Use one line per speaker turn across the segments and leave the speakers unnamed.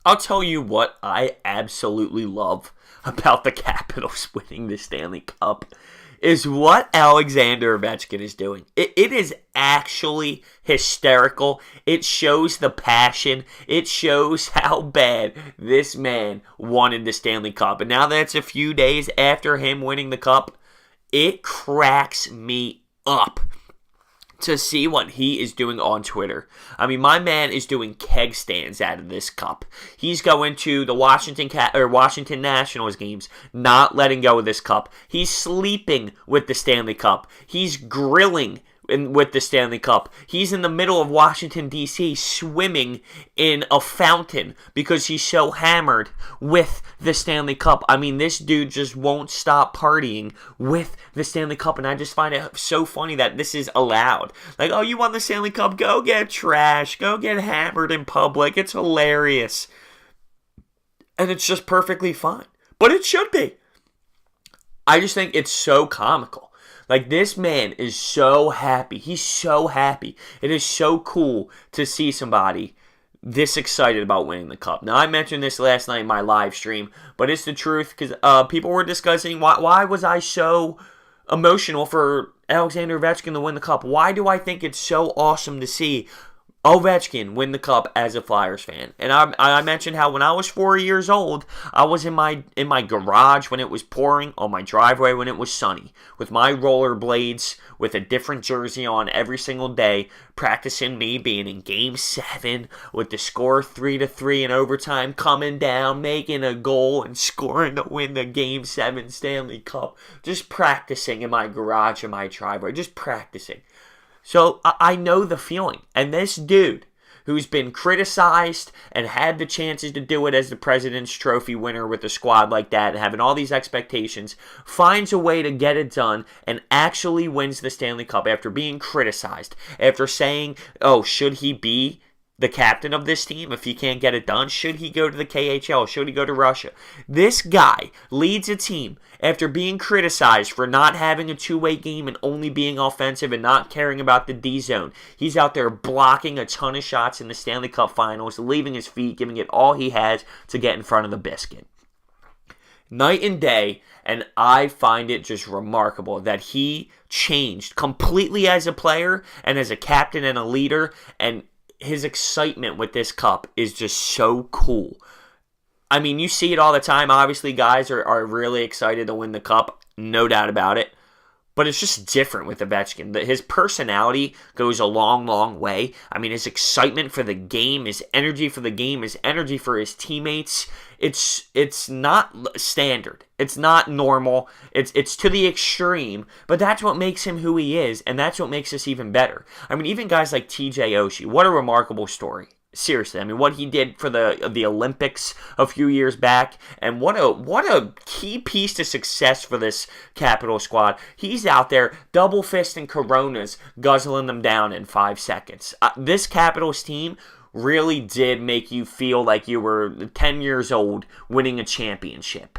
I'll tell you what I absolutely love about the Capitals winning the Stanley Cup is what Alexander Ovechkin is doing. It is actually hysterical. It shows the passion. It shows how bad this man wanted the Stanley Cup. And now that it's a few days after him winning the Cup, it cracks me up to see what he is doing on Twitter. I mean, my man is doing keg stands out of this cup. He's going to the Washington Nationals games, not letting go of this cup. He's sleeping with the Stanley Cup. He's grilling with the Stanley Cup. He's in the middle of Washington, D.C., swimming in a fountain because he's so hammered with the Stanley Cup. I mean, this dude just won't stop partying with the Stanley Cup, and I just find it so funny that this is allowed. Like, oh, you won the Stanley Cup? Go get trashed. Go get hammered in public. It's hilarious. And it's just perfectly fine. But it should be. I just think it's so comical. Like, this man is so happy. He's so happy. It is so cool to see somebody this excited about winning the cup. Now, I mentioned this last night in my live stream, but it's the truth because people were discussing why was I so emotional for Alexander Ovechkin to win the cup? Why do I think it's so awesome to see Ovechkin win the cup as a Flyers fan? And I mentioned how when I was 4 years old, I was in my garage when it was pouring, on my driveway when it was sunny, with my rollerblades, with a different jersey on every single day, practicing me being in Game 7 with the score 3-3 in overtime, coming down, making a goal, and scoring to win the Game 7 Stanley Cup. Just practicing in my garage in my driveway, just practicing. So I know the feeling. And this dude, who's been criticized and had the chances to do it as the President's Trophy winner with a squad like that and having all these expectations, finds a way to get it done and actually wins the Stanley Cup after being criticized, after saying, oh, should he be the captain of this team if he can't get it done? Should he go to the KHL? Should he go to Russia? This guy leads a team after being criticized for not having a two-way game and only being offensive and not caring about the D zone. He's out there blocking a ton of shots in the Stanley Cup Finals, leaving his feet, giving it all he has to get in front of the biscuit. Night and day, and I find it just remarkable that he changed completely as a player and as a captain and a leader, and his excitement with this cup is just so cool. I mean, you see it all the time. Obviously, guys are really excited to win the cup. No doubt about it. But it's just different with Ovechkin. His personality goes a long, long way. I mean, his excitement for the game, his energy for the game, his energy for his teammates, it's not standard. It's not normal. It's to the extreme. But that's what makes him who he is, and that's what makes us even better. I mean, even guys like TJ Oshie, what a remarkable story. Seriously, I mean, what he did for the Olympics a few years back, and what a key piece to success for this Capital squad. He's out there double fisting Coronas, guzzling them down in 5 seconds. This Capitals team really did make you feel like you were 10 years old winning a championship.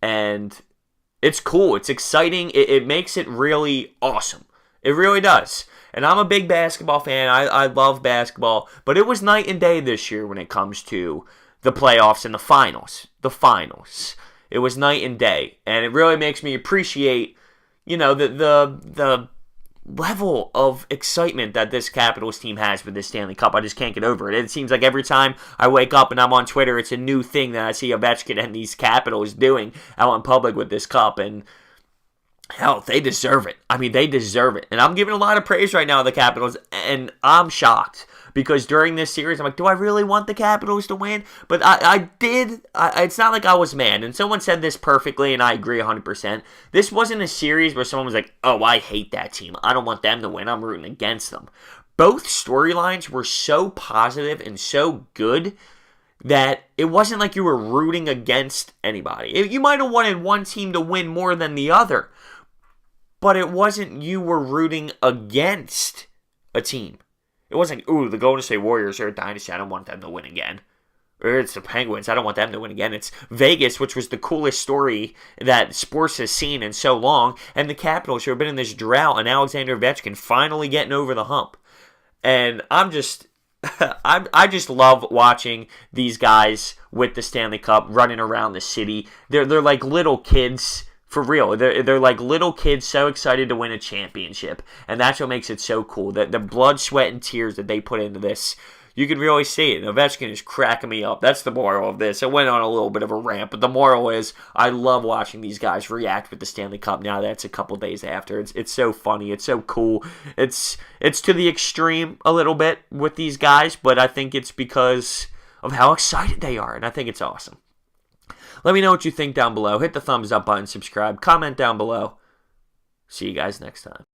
And it's cool. It's exciting. It makes it really awesome. It really does. And I'm a big basketball fan. I love basketball. But it was night and day this year when it comes to the playoffs and the finals. The finals. It was night and day. And it really makes me appreciate, the level of excitement that this Capitals team has with this Stanley Cup. I just can't get over it. It seems like every time I wake up and I'm on Twitter, it's a new thing that I see Ovechkin and these Capitals doing out in public with this cup. And hell, they deserve it. I mean, they deserve it. And I'm giving a lot of praise right now to the Capitals, and I'm shocked. Because during this series, I'm like, do I really want the Capitals to win? But I did. It's not like I was mad. And someone said this perfectly, and I agree 100%. This wasn't a series where someone was like, oh, I hate that team. I don't want them to win. I'm rooting against them. Both storylines were so positive and so good that it wasn't like you were rooting against anybody. You might have wanted one team to win more than the other. But it wasn't you were rooting against a team. It wasn't, ooh, the Golden State Warriors are a dynasty. I don't want them to win again. Or it's the Penguins. I don't want them to win again. It's Vegas, which was the coolest story that sports has seen in so long. And the Capitals, who have been in this drought, and Alexander Ovechkin finally getting over the hump. And I'm just I just love watching these guys with the Stanley Cup running around the city. They're like little kids. For real, they're like little kids so excited to win a championship, and that's what makes it so cool. The blood, sweat, and tears that they put into this, you can really see it. And Ovechkin is cracking me up. That's the moral of this. It went on a little bit of a rant, but the moral is I love watching these guys react with the Stanley Cup now that it's a couple days after. It's so funny. It's so cool. It's to the extreme a little bit with these guys, but I think it's because of how excited they are, and I think it's awesome. Let me know what you think down below. Hit the thumbs up button, subscribe, comment down below. See you guys next time.